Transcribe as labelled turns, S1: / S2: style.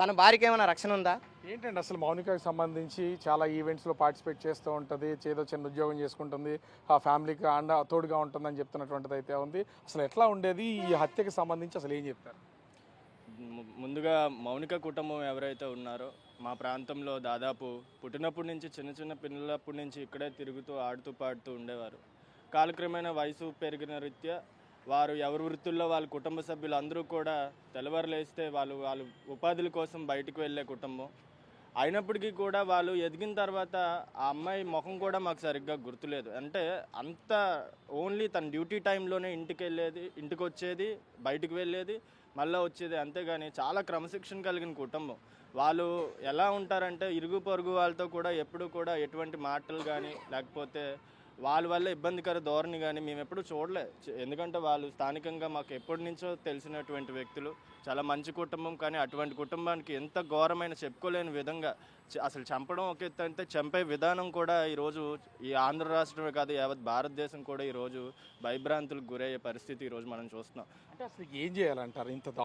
S1: తన భార్యకి ఏమైనా రక్షణ ఉందా?
S2: ఏంటండి అసలు మౌనికకి సంబంధించి చాలా ఈవెంట్స్లో పార్టిసిపేట్ చేస్తూ ఉంటుంది, ఏదో చిన్న ఉద్యోగం చేసుకుంటుంది, ఆ ఫ్యామిలీకి తోడుగా ఉంటుందని చెప్తున్నటువంటిది అయితే ఉంది. అసలు ఎట్లా ఉండేది ఈ హత్యకి సంబంధించి అసలు ఏం చెప్తారు?
S3: ముందుగా మౌనిక కుటుంబం ఎవరైతే ఉన్నారో మా ప్రాంతంలో దాదాపు పుట్టినప్పటి నుంచి చిన్న చిన్న పిల్లలప్పటి నుంచి ఇక్కడే తిరుగుతూ ఆడుతూ పాడుతూ ఉండేవారు. కాలక్రమేణా వయసు పెరిగిన రీత్యా వారు ఎవరి వృత్తుల్లో వాళ్ళ కుటుంబ సభ్యులు అందరూ కూడా తెల్లవారులేస్తే వాళ్ళు ఉపాధుల కోసం బయటకు వెళ్ళే కుటుంబం. అయినప్పటికీ కూడా వాళ్ళు ఎదిగిన తర్వాత ఆ అమ్మాయి ముఖం కూడా మాకు సరిగ్గా గుర్తులేదు. అంటే అంత ఓన్లీ తన డ్యూటీ టైంలోనే ఇంటికి వెళ్ళేది, ఇంటికి వచ్చేది, బయటికి వెళ్ళేది, మళ్ళీ వచ్చేది. అంతేగాని చాలా క్రమశిక్షణ కలిగిన కుటుంబం. వాళ్ళు ఎలా ఉంటారంటే ఇరుగు పొరుగు వాళ్ళతో కూడా ఎప్పుడు కూడా ఎటువంటి మాటలు కానీ లేకపోతే వాళ్ళ వల్ల ఇబ్బందికర ధోరణి కానీ మేము ఎప్పుడు చూడలే. ఎందుకంటే వాళ్ళు స్థానికంగా మాకు ఎప్పటి నుంచో తెలిసినటువంటి వ్యక్తులు. చాలా మంచి కుటుంబం. కానీ అటువంటి కుటుంబానికి ఎంత ఘోరమైన చెప్పుకోలేని విధంగా అసలు చంపడం ఒక ఎత్తు అంటే చంపే విధానం కూడా ఈరోజు ఈ ఆంధ్ర రాష్ట్రమే కాదు యావత్ భారతదేశం కూడా ఈరోజు భయభ్రాంతులకు గురయ్యే పరిస్థితి ఈరోజు మనం చూస్తున్నాం.
S2: అంటే అసలు ఏం చేయాలంటారు ఇంత